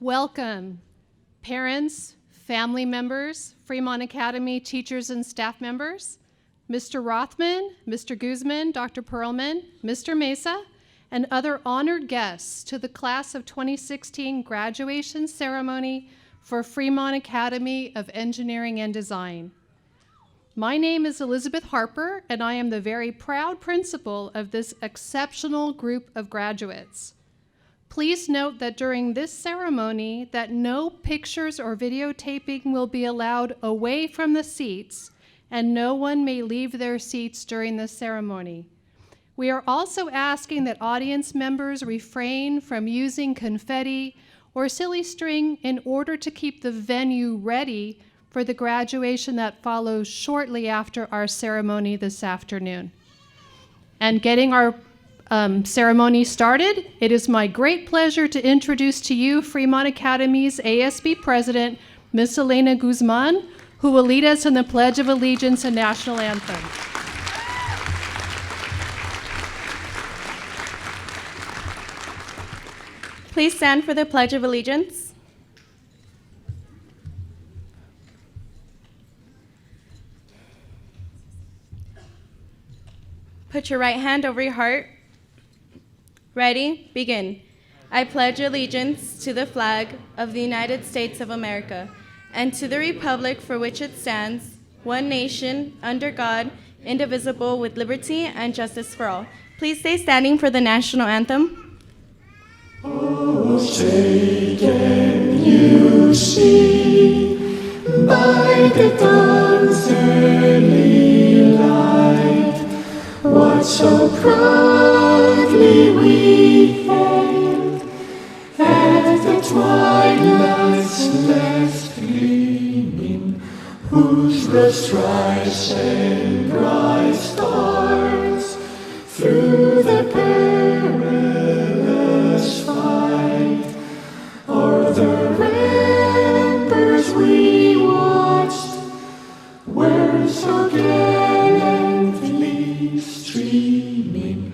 Welcome, parents, family members, Fremont Academy teachers and staff members, Mr. Rothman, Mr. Guzman, Dr. Perlman, Mr. Mesa, and other honored guests to the Class of 2016 graduation ceremony for Fremont Academy of Engineering and Design. My name is Elizabeth Harper, and I am the very proud principal of this exceptional group of graduates. Please note that during this ceremony that no pictures or videotaping will be allowed away from the seats, and no one may leave their seats during the ceremony. We are also asking that audience members refrain from using confetti or silly string in order to keep the venue ready for the graduation that follows shortly after our ceremony this afternoon. And getting our ceremony started, it is my great pleasure to introduce to you Fremont Academy's ASB President, Ms. Elena Guzman, who will lead us in the Pledge of Allegiance and National Anthem. Please stand for the Pledge of Allegiance. Put your right hand over your heart. Ready? Begin. I pledge allegiance to the flag of the United States of America and to the republic for which it stands, one nation, under God, indivisible, with liberty and justice for all. Please stay standing for the national anthem. Oh, say can you see by the dawn's early light what so proudly we hailed at the twilight's last gleaming, whose red stripes and bright stars through the perilous fight o'er the ramparts we watched, were so gallantly streaming,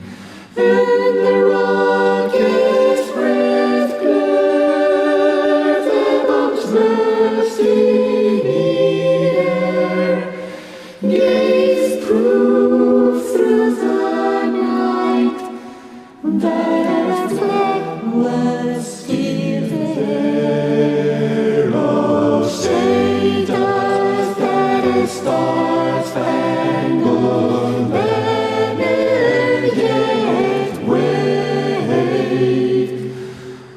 and the rocket's breath glared, the bombs bursting in air, gave proof through the night that our flag was still there. Oh, say does that star-spangled banner yet wave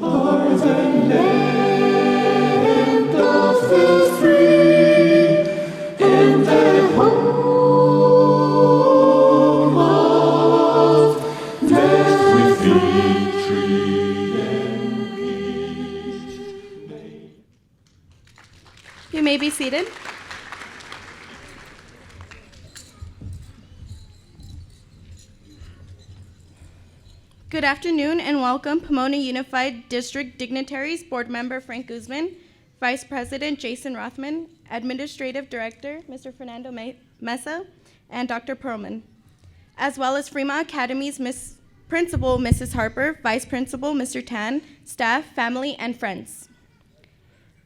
o'er the land of the free and the home of death with victory and peace? You may be seated. Good afternoon and welcome Pomona Unified District dignitaries, Board Member Frank Guzman, Vice President Jason Rothman, Administrative Director Mr. Fernando Mesa, and Dr. Perlman, as well as Fremont Academy's Principal Mrs. Harper, Vice Principal Mr. Tan, staff, family, and friends.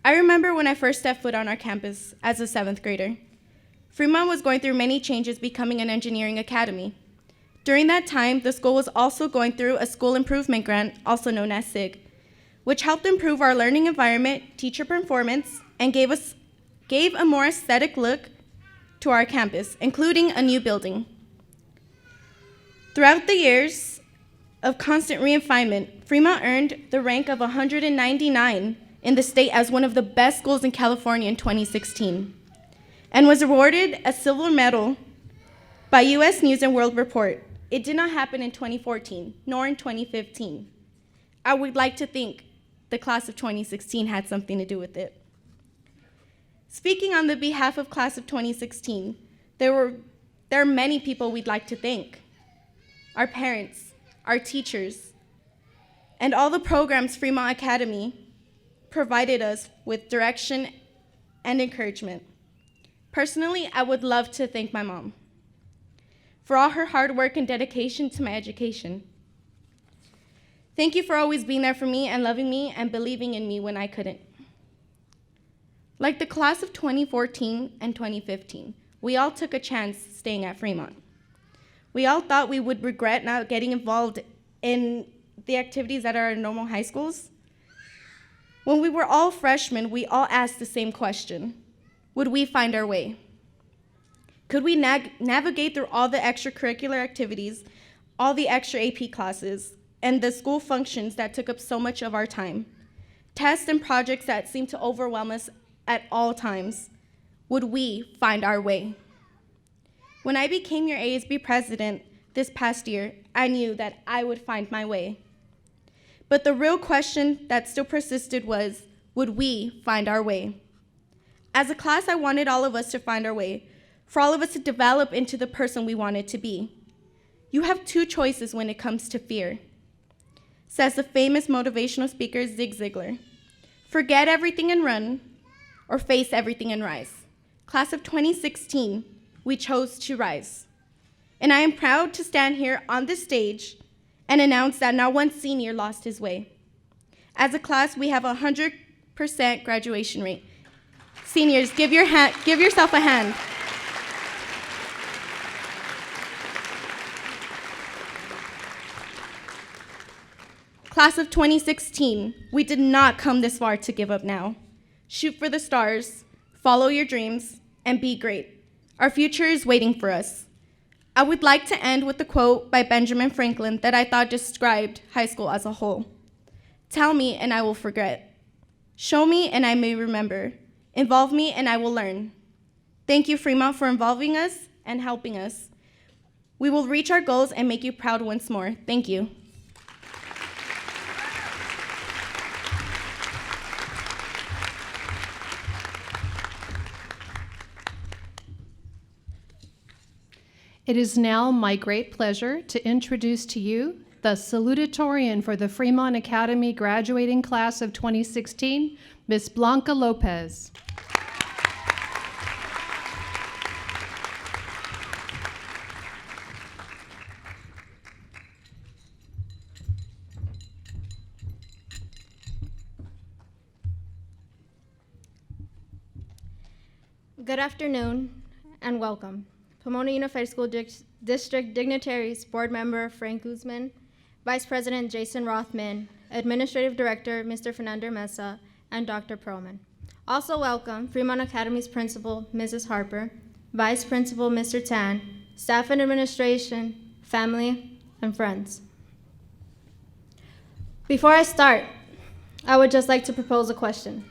I remember when I first stepped foot on our campus as a 7th grader. Fremont was going through many changes, becoming an engineering academy. During that time, the school was also going through a school improvement grant, also known as SIG, which helped improve our learning environment, teacher performance, and gave a more aesthetic look to our campus, including a new building. Throughout the years of constant refinement, Fremont earned the rank of 199 in the state as one of the best schools in California in 2016, and was awarded a silver medal by U.S. News and World Report. It did not happen in 2014, nor in 2015. I would like to think the class of 2016 had something to do with it. Speaking on the behalf of class of 2016, there are many people we'd like to thank. Our parents, our teachers, and all the programs Fremont Academy provided us with direction and encouragement. Personally, I would love to thank my mom for all her hard work and dedication to my education. Thank you for always being there for me and loving me and believing in me when I couldn't. Like the class of 2014 and 2015, we all took a chance staying at Fremont. We all thought we would regret not getting involved in the activities that are in normal high schools. When we were all freshmen, we all asked the same question: would we find our way? Could we navigate through all the extracurricular activities, all the extra AP classes, and the school functions that took up so much of our time? Tests and projects that seemed to overwhelm us at all times. Would we find our way? When I became your ASB president this past year, I knew that I would find my way. But the real question that still persisted was, would we find our way? As a class, I wanted all of us to find our way, for all of us to develop into the person we wanted to be. You have two choices when it comes to fear, says the famous motivational speaker Zig Ziglar. Forget everything and run, or face everything and rise. Class of 2016, we chose to rise. And I am proud to stand here on this stage and announce that not one senior lost his way. As a class, we have a 100% graduation rate. Seniors, give yourself a hand. Class of 2016, we did not come this far to give up now. Shoot for the stars, follow your dreams, and be great. Our future is waiting for us. I would like to end with a quote by Benjamin Franklin that I thought described high school as a whole. Tell me and I will forget. Show me and I may remember. Involve me and I will learn. Thank you, Fremont, for involving us and helping us. We will reach our goals and make you proud once more. Thank you. It is now my great pleasure to introduce to you the Salutatorian for the Fremont Academy graduating class of 2016, Ms. Blanca Lopez. Good afternoon and welcome. Pomona Unified School District dignitaries, Board Member Frank Guzman, Vice President Jason Rothman, Administrative Director Mr. Fernando Mesa, and Dr. Perlman. Also welcome Fremont Academy's Principal, Mrs. Harper, Vice Principal Mr. Tan, staff and administration, family, and friends. Before I start, I would just like to propose a question.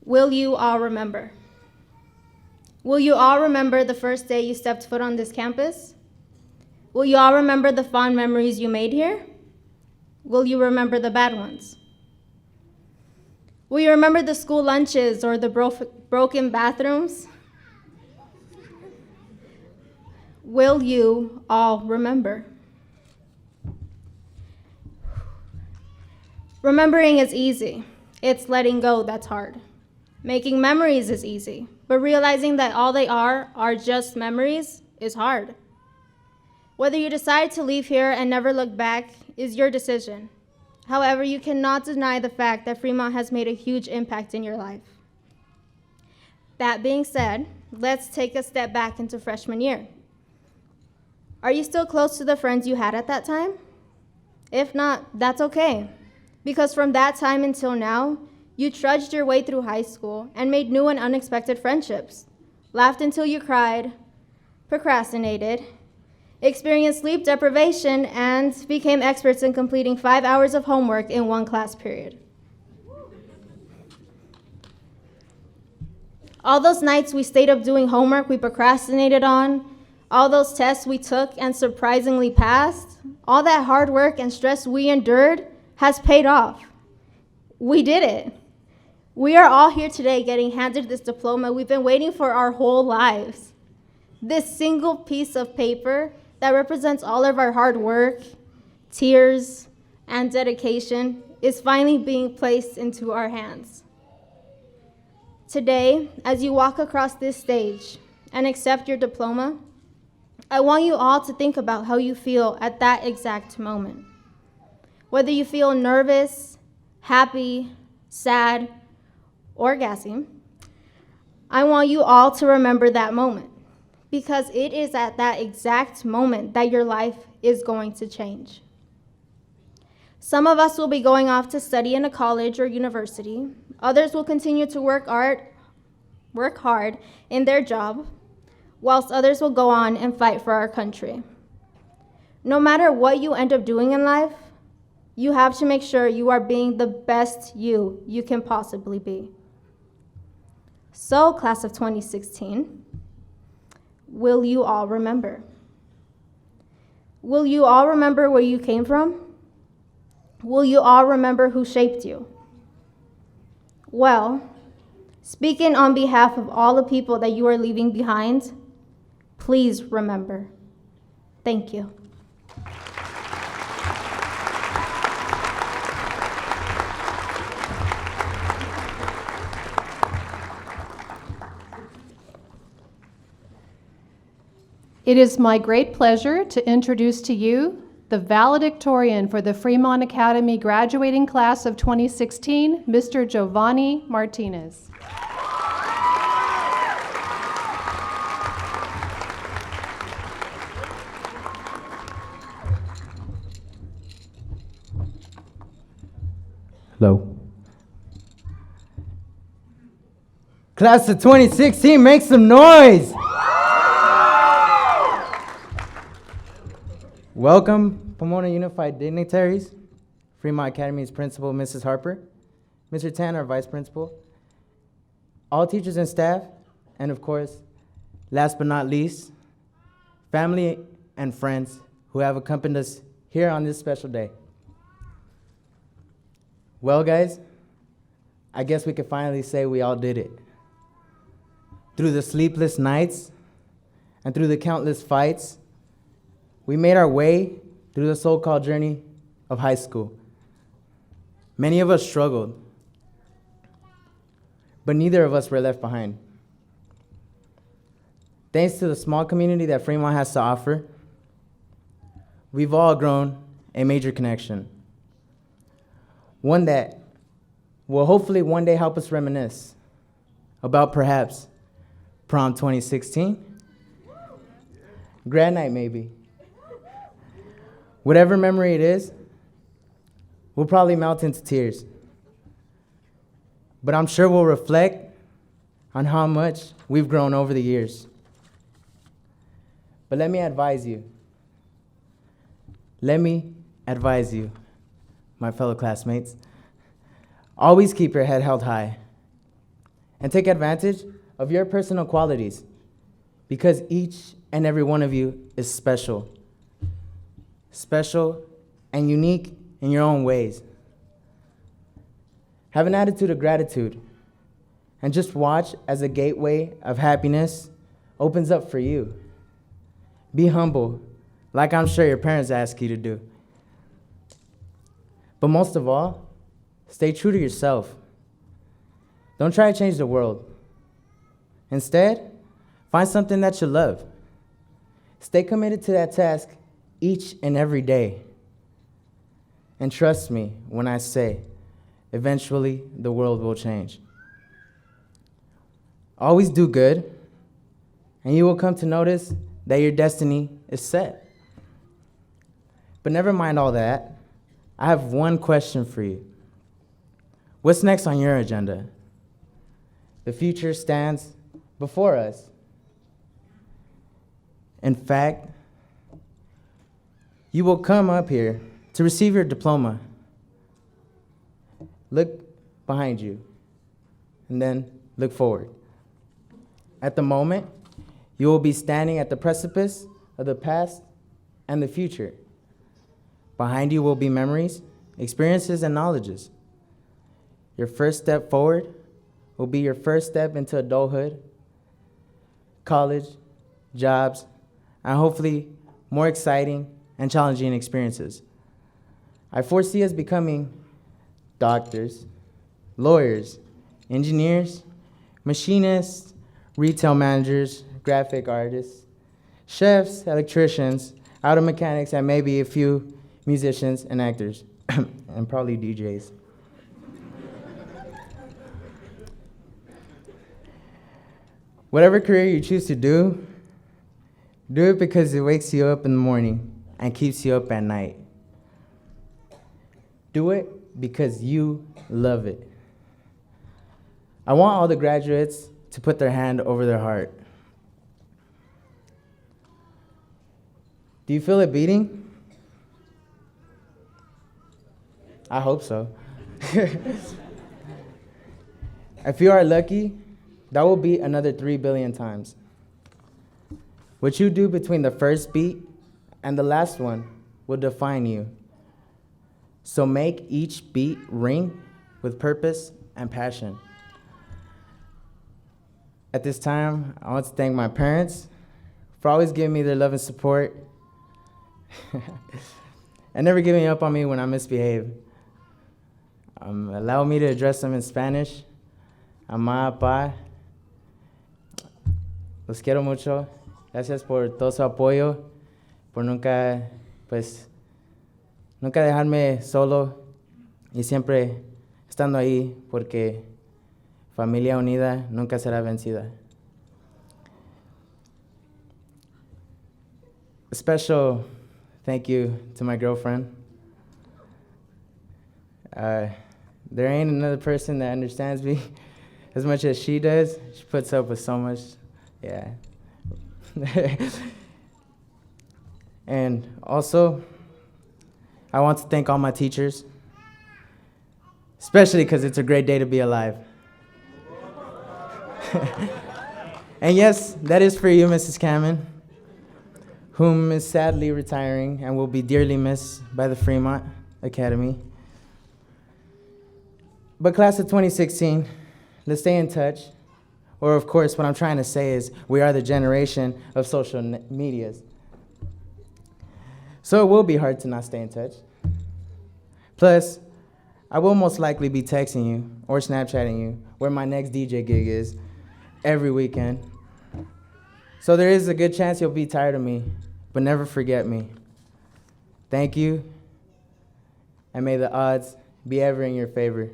Will you all remember? Will you all remember the first day you stepped foot on this campus? Will you all remember the fond memories you made here? Will you remember the bad ones? Will you remember the school lunches or the broken bathrooms? Will you all remember? Remembering is easy. It's letting go that's hard. Making memories is easy, but realizing that all they are just memories is hard. Whether you decide to leave here and never look back is your decision. However, you cannot deny the fact that Fremont has made a huge impact in your life. That being said, let's take a step back into freshman year. Are you still close to the friends you had at that time? If not, that's okay, because from that time until now, you trudged your way through high school and made new and unexpected friendships, laughed until you cried, procrastinated, experienced sleep deprivation, and became experts in completing 5 hours of homework in one class period. All those nights we stayed up doing homework we procrastinated on, all those tests we took and surprisingly passed, all that hard work and stress we endured has paid off. We did it. We are all here today getting handed this diploma we've been waiting for our whole lives. This single piece of paper that represents all of our hard work, tears, and dedication is finally being placed into our hands. Today, as you walk across this stage and accept your diploma, I want you all to think about how you feel at that exact moment. Whether you feel nervous, happy, sad, or gassy, I want you all to remember that moment, because it is at that exact moment that your life is going to change. Some of us will be going off to study in a college or university. Others will continue to work hard in their job, whilst others will go on and fight for our country. No matter what you end up doing in life, you have to make sure you are being the best you can possibly be. So, class of 2016, will you all remember? Will you all remember where you came from? Will you all remember who shaped you? Well, speaking on behalf of all the people that you are leaving behind, please remember. Thank you. It is my great pleasure to introduce to you the Valedictorian for the Fremont Academy graduating class of 2016, Mr. Giovanni Martinez. Hello. Class of 2016, make some noise! Welcome, Pomona Unified dignitaries, Fremont Academy's principal, Mrs. Harper, Mr. Tan, our vice principal, all teachers and staff, and of course, last but not least, family and friends who have accompanied us here on this special day. Well, guys, I guess we could finally say we all did it. Through the sleepless nights and through the countless fights, we made our way through the so-called journey of high school. Many of us struggled, but neither of us were left behind. Thanks to the small community that Fremont has to offer, we've all grown a major connection. One that will hopefully one day help us reminisce about perhaps prom 2016, grad night maybe. Whatever memory it is, we'll probably melt into tears. But I'm sure we'll reflect on how much we've grown over the years. But let me advise you, my fellow classmates, always keep your head held high and take advantage of your personal qualities, because each and every one of you is special and unique in your own ways. Have an attitude of gratitude and just watch as a gateway of happiness opens up for you. Be humble, like I'm sure your parents ask you to do. But most of all, stay true to yourself. Don't try to change the world. Instead, find something that you love. Stay committed to that task each and every day. And trust me when I say, eventually the world will change. Always do good, and you will come to notice that your destiny is set. But never mind all that. I have one question for you. What's next on your agenda? The future stands before us. In fact, you will come up here to receive your diploma. Look behind you, and then look forward. At the moment, you will be standing at the precipice of the past and the future. Behind you will be memories, experiences, and knowledges. Your first step forward will be your first step into adulthood, college, jobs, and hopefully more exciting and challenging experiences. I foresee us becoming doctors, lawyers, engineers, machinists, retail managers, graphic artists, chefs, electricians, auto mechanics, and maybe a few musicians and actors, and probably DJs. Whatever career you choose to do it because it wakes you up in the morning and keeps you up at night. Do it because you love it. I want all the graduates to put their hand over their heart. Do you feel it beating? I hope so. If you are lucky, that will beat another 3 billion times. What you do between the first beat and the last one will define you. So make each beat ring with purpose and passion. At this time, I want to thank my parents for always giving me their love and support and never giving up on me when I misbehave. Allow me to address them in Spanish. Mamá, papá, los quiero mucho. Gracias por todo su apoyo, por nunca dejarme solo y siempre estando ahí, porque familia unida nunca será vencida. A special thank you to my girlfriend. There ain't another person that understands me as much as she does. She puts up with so much, yeah. And also, I want to thank all my teachers, especially because it's a great day to be alive. And yes, that is for you, Mrs. Cameron, whom is sadly retiring and will be dearly missed by the Fremont Academy. But class of 2016, let's stay in touch. Or of course, what I'm trying to say is we are the generation of social medias. So it will be hard to not stay in touch. Plus, I will most likely be texting you or Snapchatting you where my next DJ gig is every weekend. So there is a good chance you'll be tired of me, but never forget me. Thank you, and may the odds be ever in your favor.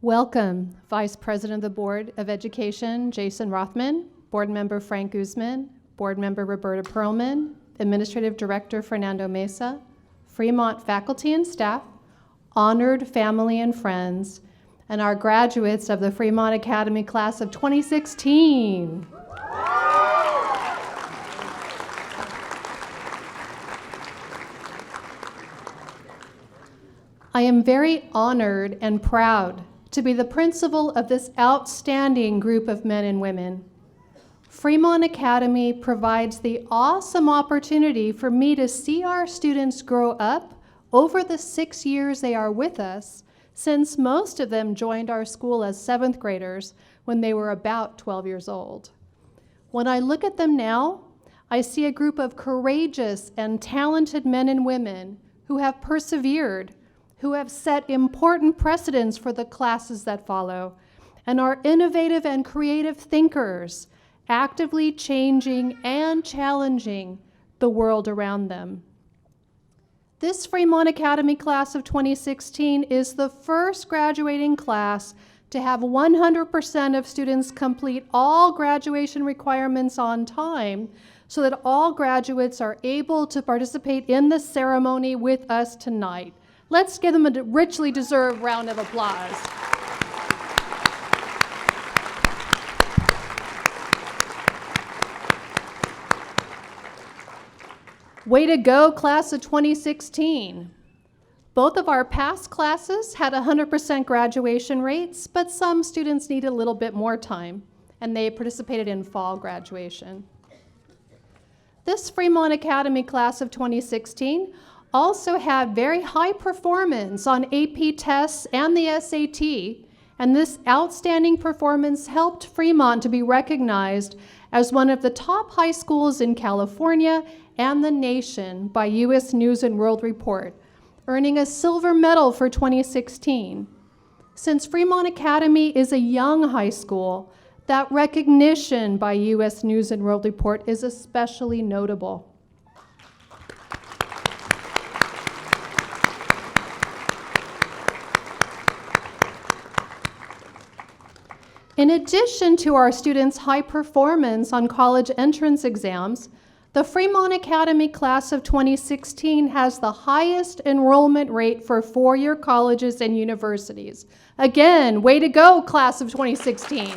Welcome, Vice President of the Board of Education, Jason Rothman, Board Member Frank Guzman, Board Member Roberta Perlman, Administrative Director Fernando Mesa, Fremont faculty and staff, honored family and friends, and our graduates of the Fremont Academy class of 2016. I am very honored and proud to be the principal of this outstanding group of men and women. Fremont Academy provides the awesome opportunity for me to see our students grow up over the 6 years they are with us, since most of them joined our school as 7th graders when they were about 12 years old. When I look at them now, I see a group of courageous and talented men and women who have persevered, who have set important precedents for the classes that follow, and are innovative and creative thinkers, actively changing and challenging the world around them. This Fremont Academy class of 2016 is the first graduating class to have 100% of students complete all graduation requirements on time, so that all graduates are able to participate in the ceremony with us tonight. Let's give them a richly deserved round of applause. Way to go, class of 2016. Both of our past classes had 100% graduation rates, but some students needed a little bit more time, and they participated in fall graduation. This Fremont Academy class of 2016 also had very high performance on AP tests and the SAT, And this outstanding performance helped Fremont to be recognized as one of the top high schools in California and the nation by U.S. News and World Report, earning a silver medal for 2016. Since Fremont Academy is a young high school, that recognition by U.S. News and World Report is especially notable. In addition to our students' high performance on college entrance exams, the Fremont Academy class of 2016 has the highest enrollment rate for four-year colleges and universities. Again, way to go, class of 2016.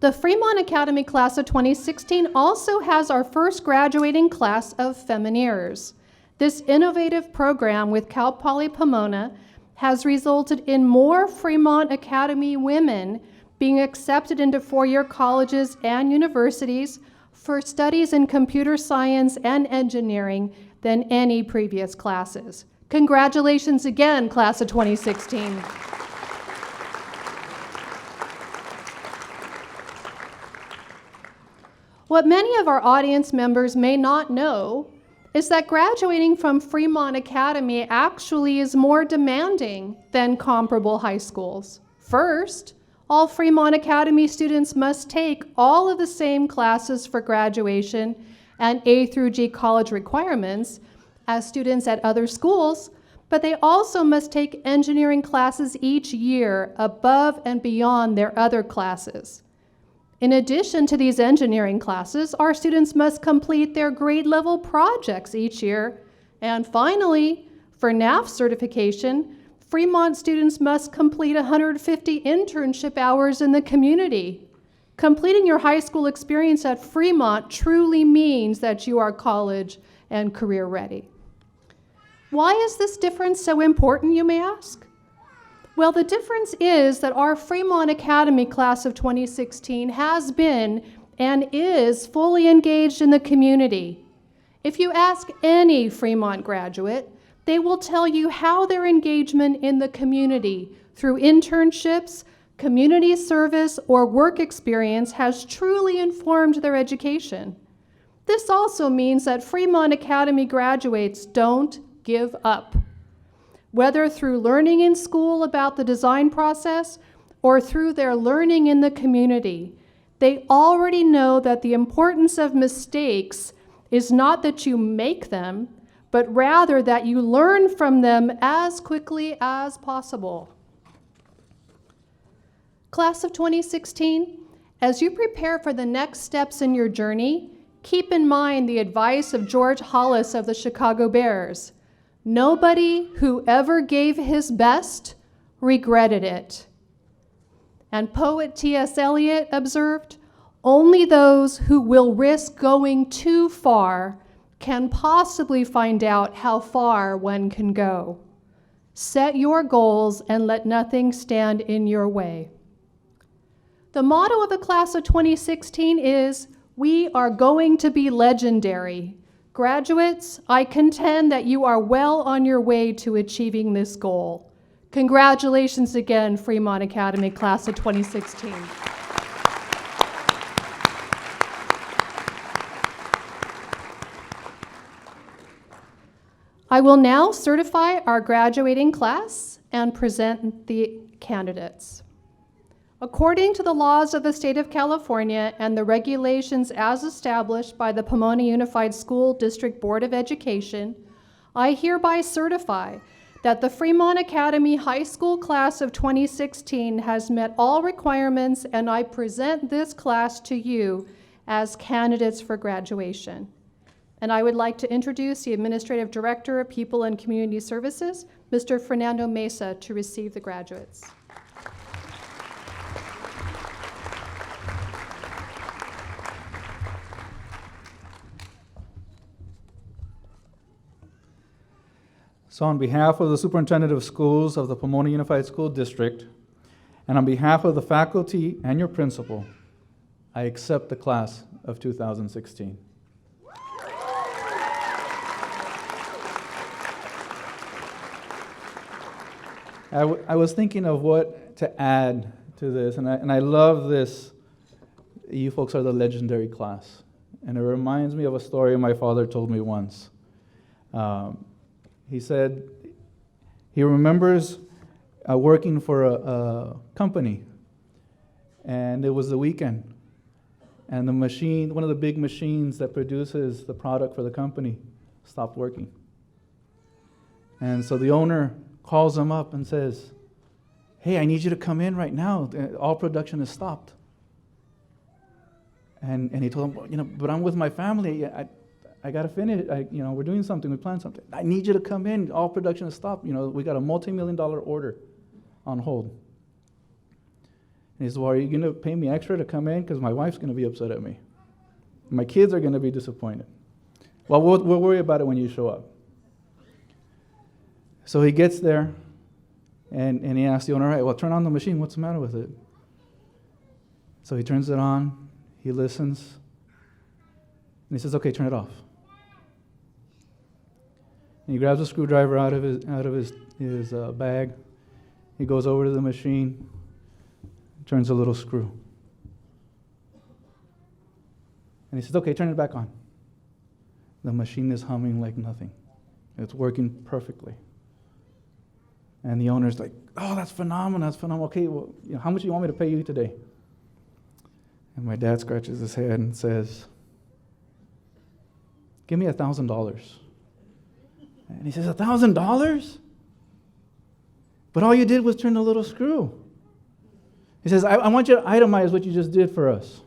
The Fremont Academy class of 2016 also has our first graduating class of Femineers. This innovative program with Cal Poly Pomona has resulted in more Fremont Academy women being accepted into four-year colleges and universities for studies in computer science and engineering than any previous classes. Congratulations again, class of 2016. What many of our audience members may not know is that graduating from Fremont Academy actually is more demanding than comparable high schools. First, all Fremont Academy students must take all of the same classes for graduation and A through G college requirements as students at other schools, but they also must take engineering classes each year above and beyond their other classes. In addition to these engineering classes, our students must complete their grade level projects each year. And finally, for NAF certification, Fremont students must complete 150 internship hours in the community. Completing your high school experience at Fremont truly means that you are college and career ready. Why is this difference so important, you may ask? Well, the difference is that our Fremont Academy class of 2016 has been and is fully engaged in the community. If you ask any Fremont graduate, they will tell you how their engagement in the community through internships, community service, or work experience has truly informed their education. This also means that Fremont Academy graduates don't give up. Whether through learning in school about the design process or through their learning in the community, they already know that the importance of mistakes is not that you make them, but rather that you learn from them as quickly as possible. Class of 2016, as you prepare for the next steps in your journey, keep in mind the advice of George Hollis of the Chicago Bears. Nobody who ever gave his best regretted it. And poet T.S. Eliot observed, only those who will risk going too far can possibly find out how far one can go. Set your goals and let nothing stand in your way. The motto of the class of 2016 is, we are going to be legendary. Graduates, I contend that you are well on your way to achieving this goal. Congratulations again, Fremont Academy class of 2016. I will now certify our graduating class and present the candidates. According to the laws of the state of California and the regulations as established by the Pomona Unified School District Board of Education, I hereby certify that the Fremont Academy High School class of 2016 has met all requirements, and I present this class to you as candidates for graduation. And I would like to introduce the Administrative Director of People and Community Services, Mr. Fernando Mesa, to receive the graduates. So on behalf of the Superintendent of Schools of the Pomona Unified School District, and on behalf of the faculty and your principal, I accept the class of 2016. I was thinking of what to add to this, and I love this. You folks are the legendary class. And it reminds me of a story my father told me once. He said he remembers working for a company, and it was the weekend. And the machine, one of the big machines that produces the product for the company, stopped working. And so the owner calls him up and says, "Hey, I need you to come in right now. All production is stopped." And he told him, "Well, but I'm with my family. I got to finish. We're doing something. We planned something. I need you to come in. All production is stopped. We got a multi-million-dollar order on hold." And he said, "Well, are you going to pay me extra to come in? Because my wife's going to be upset at me. My kids are going to be disappointed." "Well, we'll worry about it when you show up." So he gets there, and he asks the owner, "All right, well, turn on the machine. What's the matter with it?" So he turns it on. He listens. And he says, "Okay, turn it off." And he grabs a screwdriver out of his bag. He goes over to the machine, turns a little screw. And he says, "Okay, turn it back on." The machine is humming like nothing. It's working perfectly. And the owner's like, "Oh, that's phenomenal, that's phenomenal. Okay, well, how much do you want me to pay you today?" And my dad scratches his head and says, "Give me $1,000. And he says, $1,000? But all you did was turn the little screw." He says, I want you to itemize what you just did for us."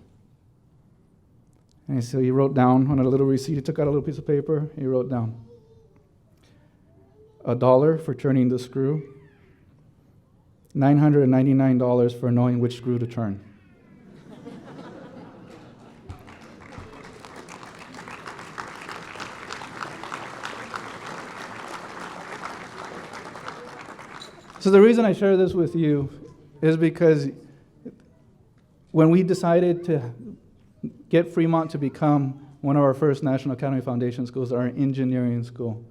And so he wrote down on a little receipt. He took out a little piece of paper. He wrote down $1 for turning the screw, $999 for knowing which screw to turn. So the reason I share this with you is because when we decided to get Fremont to become one of our first National Academy Foundation schools, our engineering school,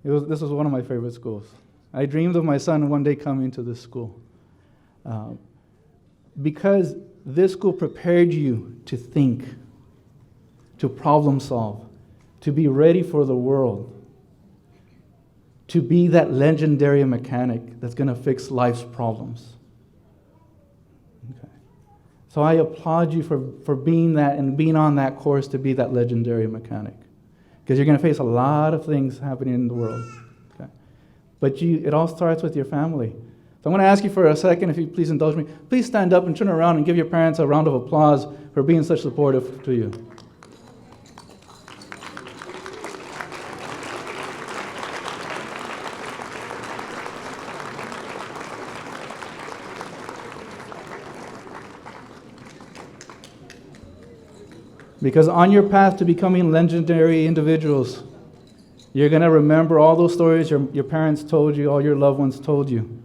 this was one of my favorite schools. I dreamed of my son one day coming to this school. Because this school prepared you to think, to problem solve, to be ready for the world, to be that legendary mechanic that's going to fix life's problems. Okay. So I applaud you for being that and being on that course to be that legendary mechanic. Because you're going to face a lot of things happening in the world. Okay. But it all starts with your family. So I'm going to ask you for a second, if you please indulge me. Please stand up and turn around and give your parents a round of applause for being such supportive to you. Because on your path to becoming legendary individuals, you're going to remember all those stories your parents told you, all your loved ones told you.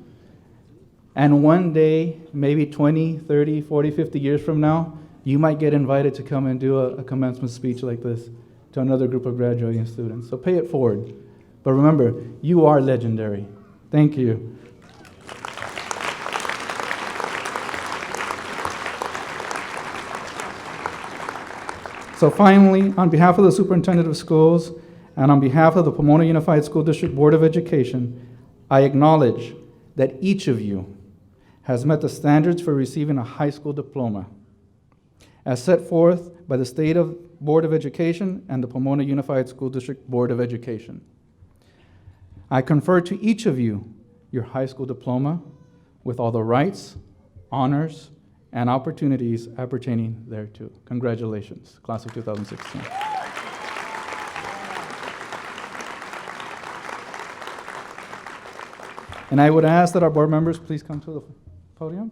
And one day, maybe 20, 30, 40, 50 years from now, you might get invited to come and do a commencement speech like this to another group of graduating students. So pay it forward. But remember, you are legendary. Thank you. So finally, on behalf of the Superintendent of Schools and on behalf of the Pomona Unified School District Board of Education, I acknowledge that each of you has met the standards for receiving a high school diploma, as set forth by the State Board of Education and the Pomona Unified School District Board of Education. I confer to each of you your high school diploma with all the rights, honors, and opportunities appertaining thereto. Congratulations, class of 2016. And I would ask that our board members please come to the podium.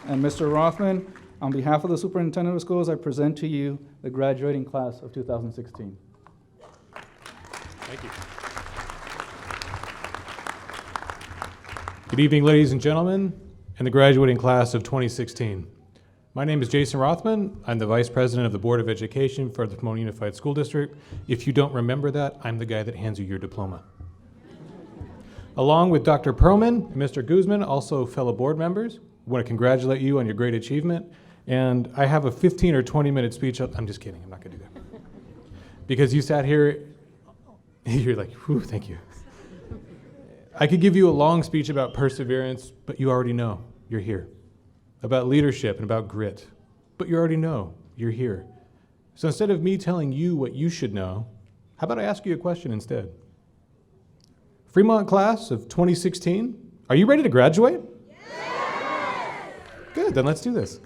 And Mr. Rothman, on behalf of the Superintendent of Schools, I present to you the graduating class of 2016. Thank you. Good evening, ladies and gentlemen, and the graduating class of 2016. My name is Jason Rothman. I'm the Vice President of the Board of Education for the Pomona Unified School District. If you don't remember that, I'm the guy that hands you your diploma. Along with Dr. Perlman and Mr. Guzman, also fellow board members, I want to congratulate you on your great achievement. And I have a 15 or 20-minute speech. I'm just kidding. I'm not going to do that. Because you sat here, you're like, whew, thank you. I could give you a long speech about perseverance, but you already know you're here. About leadership and about grit, but you already know you're here. So instead of me telling you what you should know, how about I ask you a question instead? Fremont class of 2016, are you ready to graduate? Yes! Good, then let's do this.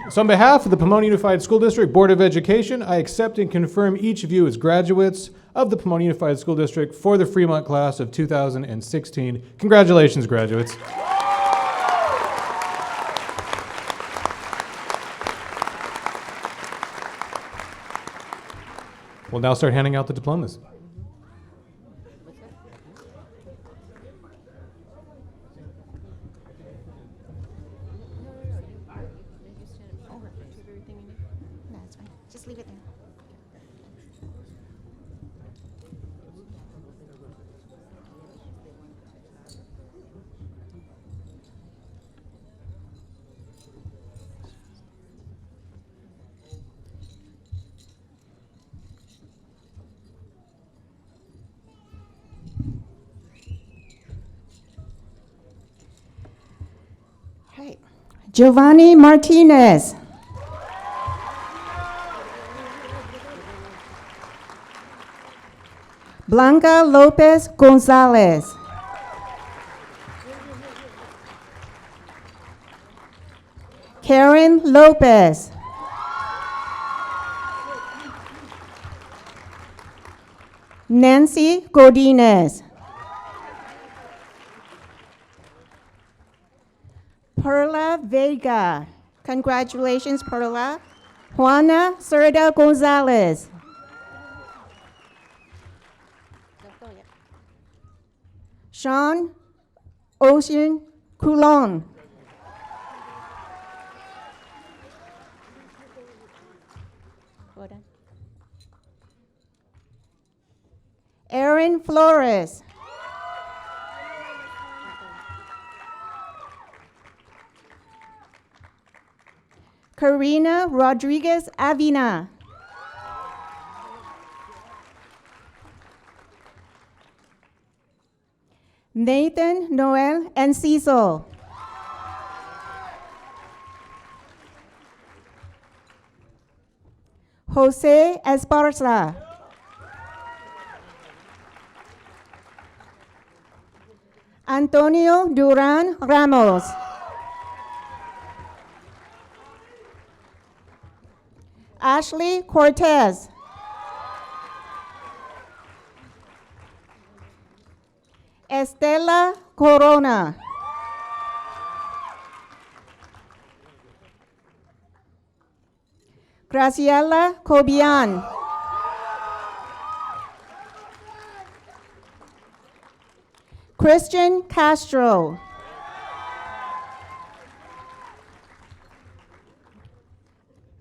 So on behalf of the Pomona Unified School District Board of Education, I accept and confirm each of you as graduates of the Pomona Unified School District for the Fremont class of 2016. Congratulations, graduates. We'll now start handing out the diplomas. Just leave it there. Right. Giovanni Martinez. Blanca Lopez Gonzalez. Karen Lopez. Nancy Godinez. Perla Vega. Congratulations, Perla. Juana Cerda Gonzalez. Sean Ocean Coulon. Erin Flores. Karina Rodriguez Avina. Nathan Noel Enciso. Jose Esparza. Antonio Duran Ramos. Ashley Cortez. Estela Corona. Graciela Cobian. Christian Castro.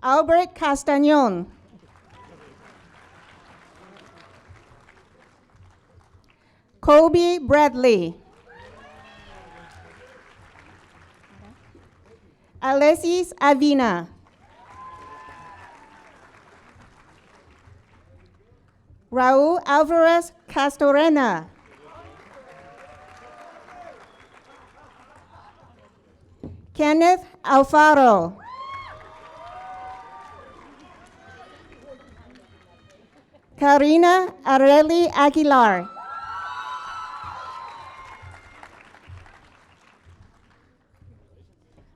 Albert Castañón. Kobe Bradley. Alexis Avina. Raúl Alvarez Castorena. Kenneth Alfaro. Karina Areli Aguilar.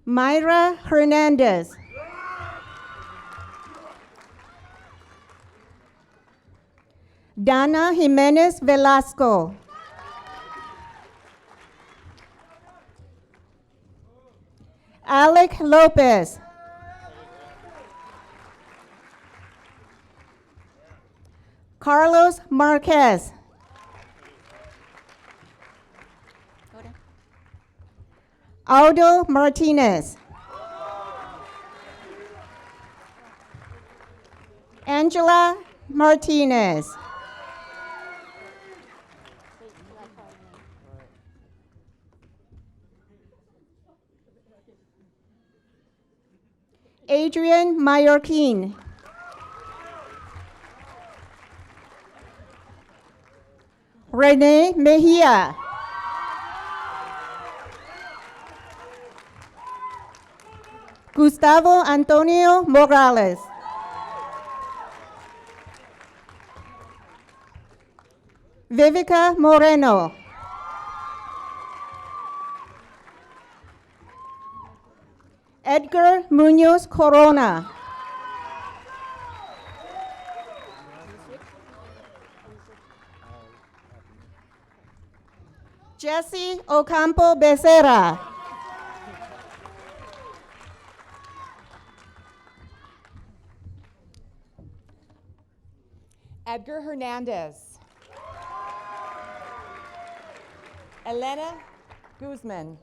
Mayra Hernandez. Dana Jimenez Velasco. Alec Lopez. Carlos Marquez. Aldo Martinez. Angela Martinez. Adrian Mallorquin. Renee Mejia. Gustavo Antonio Morales. Vivica Moreno. Edgar Munoz Corona. Jesse Ocampo Becerra. Edgar Hernandez. Elena Guzman.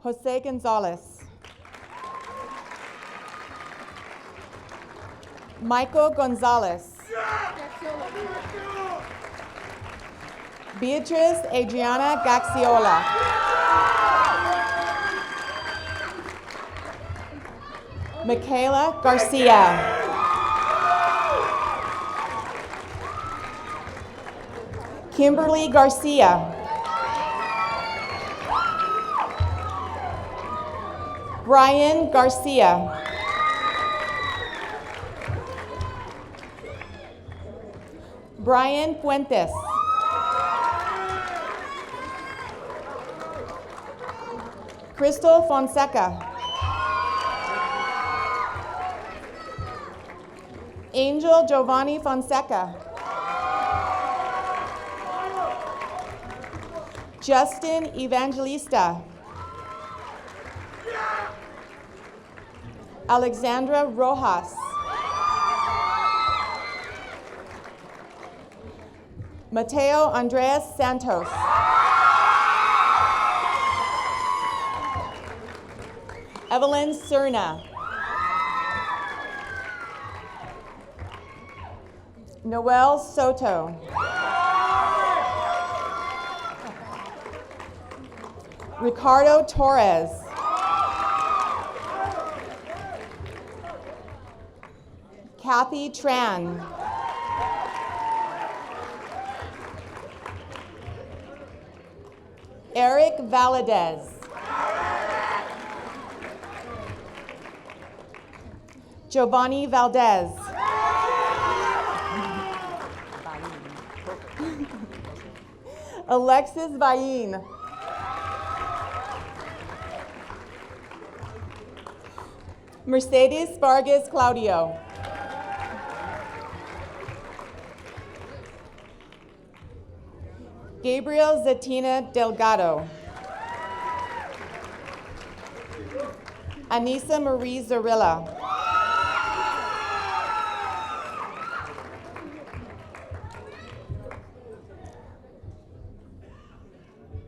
Jose Gonzalez. Michael Gonzalez. Beatriz Adriana Gaxiola. Michaela Garcia. Kimberly Garcia. Brian Garcia. Brian Fuentes. Crystal Fonseca. Angel Giovanni Fonseca. Justin Evangelista. Alexandra Rojas. Mateo Andres Santos. Evelyn Cerna. Noel Soto. Ricardo Torres. Kathy Tran. Eric Valadez. Giovanni Valdez. Alexis Vayin. Mercedes Vargas Claudio. Gabriel Zatina Delgado. Anissa Marie Zarilla.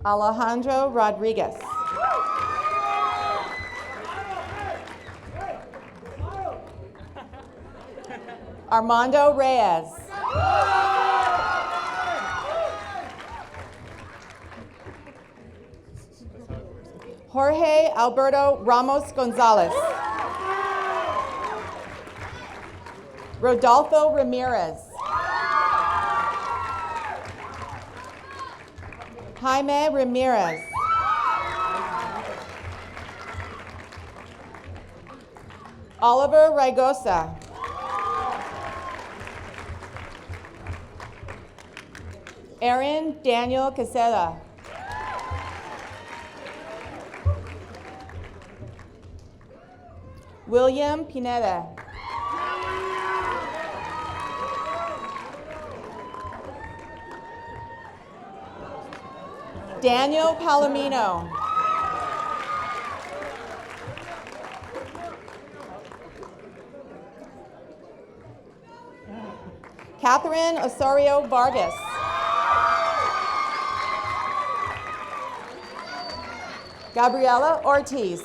Alejandro Rodriguez. Armando Reyes. Jorge Alberto Ramos Gonzalez. Rodolfo Ramirez. Jaime Ramirez. Oliver Rigosa. Aaron Daniel Casella. William Pineda. Daniel Palomino. Catherine Osorio Vargas. Gabriela Ortiz.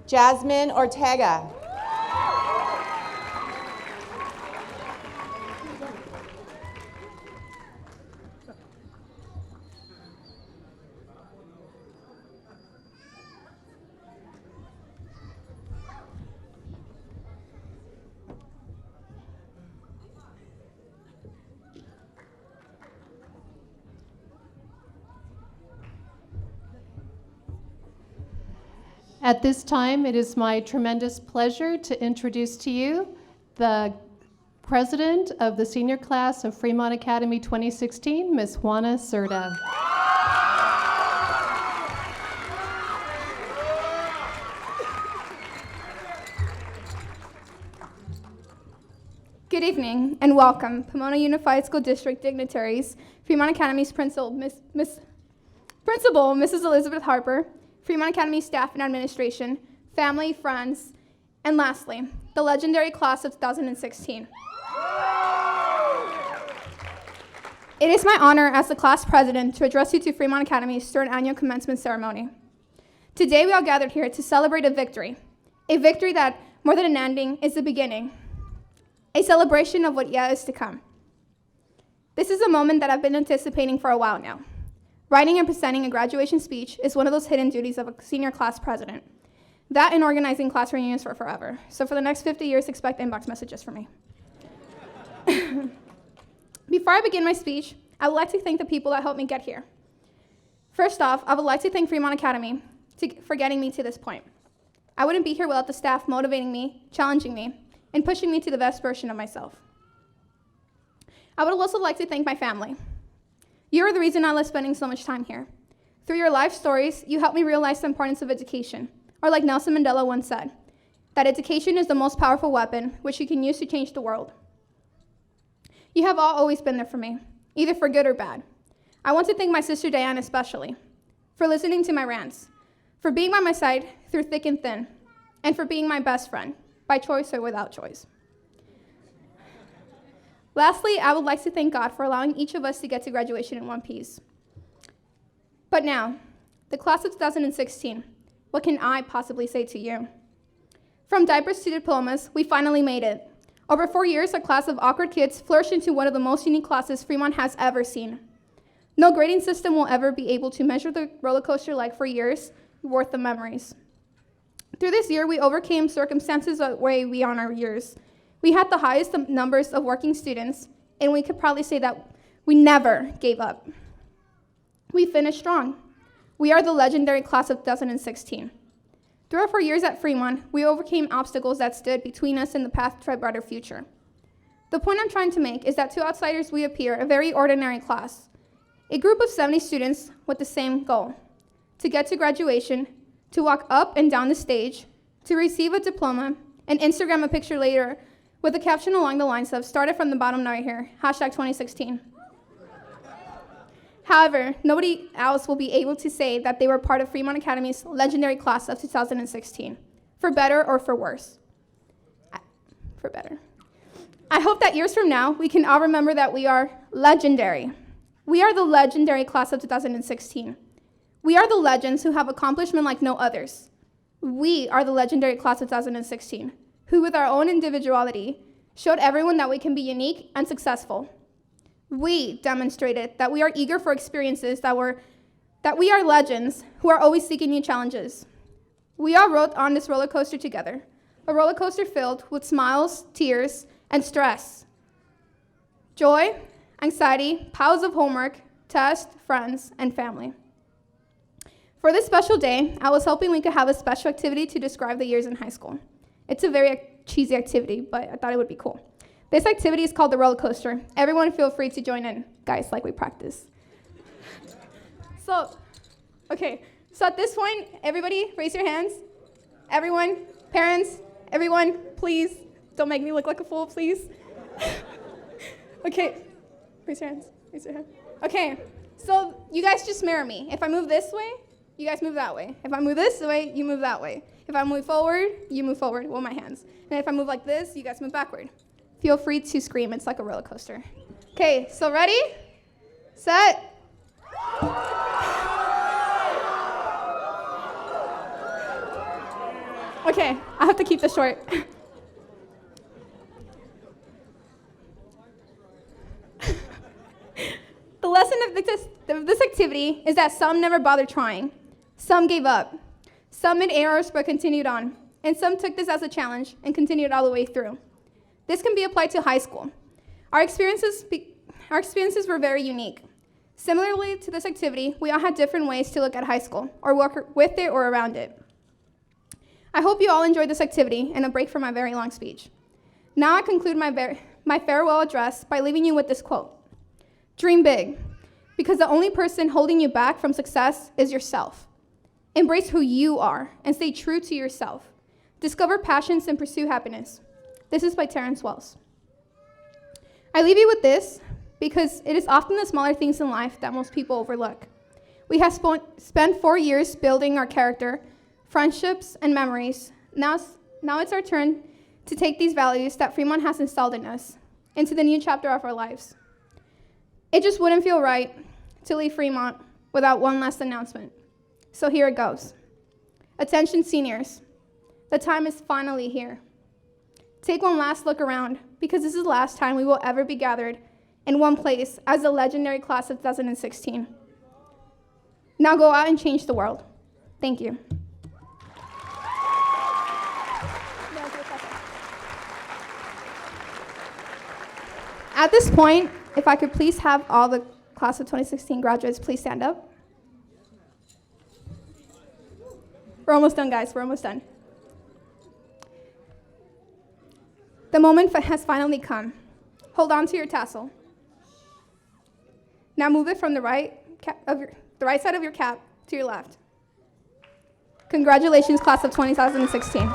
Jasmine Ortega. At this time, it is my tremendous pleasure to introduce to you the president of the senior class of Fremont Academy 2016, Ms. Juana Cerda. Good evening and welcome, Pomona Unified School District dignitaries, Fremont Academy's principal, Mrs. Elizabeth Harper, Fremont Academy staff and administration, family, friends, and lastly, the legendary class of 2016. It is my honor as the class president to address you to Fremont Academy's third annual commencement ceremony. Today we are gathered here to celebrate a victory that, more than an ending, is the beginning, a celebration of what yet is to come. This is a moment that I've been anticipating for a while now. Writing and presenting a graduation speech is one of those hidden duties of a senior class president. That and organizing class reunions for forever. So for the next 50 years, expect inbox messages from me. Before I begin my speech, I would like to thank the people that helped me get here. First off, I would like to thank Fremont Academy for getting me to this point. I wouldn't be here without the staff motivating me, challenging me, and pushing me to the best version of myself. I would also like to thank my family. You are the reason I love spending so much time here. Through your life stories, you helped me realize the importance of education, or like Nelson Mandela once said, that education is the most powerful weapon which you can use to change the world. You have all always been there for me, either for good or bad. I want to thank my sister Diane especially, for listening to my rants, for being by my side through thick and thin, and for being my best friend, by choice or without choice. Lastly, I would like to thank God for allowing each of us to get to graduation in one piece. But now, the class of 2016, what can I possibly say to you? From diapers to diplomas, we finally made it. Over 4 years, a class of awkward kids flourished into one of the most unique classes Fremont has ever seen. No grading system will ever be able to measure the roller coaster like 4 years worth of memories. Through this year, we overcame circumstances that way beyond our years. We had the highest numbers of working students, and we could probably say that we never gave up. We finished strong. We are the legendary class of 2016. Through our 4 years at Fremont, we overcame obstacles that stood between us and the path to a brighter future. The point I'm trying to make is that to outsiders, we appear a very ordinary class, a group of 70 students with the same goal, to get to graduation, to walk up and down the stage, to receive a diploma, and Instagram a picture later with a caption along the lines of, started from the bottom right here, #2016. However, nobody else will be able to say that they were part of Fremont Academy's legendary class of 2016, for better or for worse. For better. I hope that years from now, we can all remember that we are legendary. We are the legendary class of 2016. We are the legends who have accomplishment like no others. We are the legendary class of 2016, who with our own individuality showed everyone that we can be unique and successful. We demonstrated that we are eager for experiences, that we are legends who are always seeking new challenges. We all rode on this roller coaster together, a roller coaster filled with smiles, tears, and stress. Joy, anxiety, piles of homework, tests, friends, and family. For this special day, I was hoping we could have a special activity to describe the years in high school. It's a very cheesy activity, but I thought it would be cool. This activity is called the roller coaster. Everyone feel free to join in, guys, like we practice. So at this point, everybody raise your hands. Everyone, parents, everyone, please, don't make me look like a fool, please. Okay, raise your hands, raise your hand. Okay, so you guys just mirror me. If I move this way, you guys move that way. If I move this way, you move that way. If I move forward, you move forward with my hands. And if I move like this, you guys move backward. Feel free to scream. It's like a roller coaster. Okay, so ready, set. Okay, I have to keep this short. The lesson of this activity is that some never bothered trying. Some gave up. Some made errors but continued on. And some took this as a challenge and continued all the way through. This can be applied to high school. Our experiences were very unique. Similarly to this activity, we all had different ways to look at high school, or work with it or around it. I hope you all enjoyed this activity and a break from my very long speech. Now I conclude my farewell address by leaving you with this quote. Dream big, because the only person holding you back from success is yourself. Embrace who you are and stay true to yourself. Discover passions and pursue happiness. This is by Terrence Wells. I leave you with this because it is often the smaller things in life that most people overlook. We have spent 4 years building our character, friendships, and memories. Now it's our turn to take these values that Fremont has installed in us into the new chapter of our lives. It just wouldn't feel right to leave Fremont without one last announcement. So here it goes. Attention seniors, the time is finally here. Take one last look around, because this is the last time we will ever be gathered in one place as the legendary class of 2016. Now go out and change the world. Thank you. At this point, if I could please have all the class of 2016 graduates please stand up. We're almost done, guys. We're almost done. The moment has finally come. Hold on to your tassel. Now move it from the right side of your cap to your left. Congratulations, class of 2016.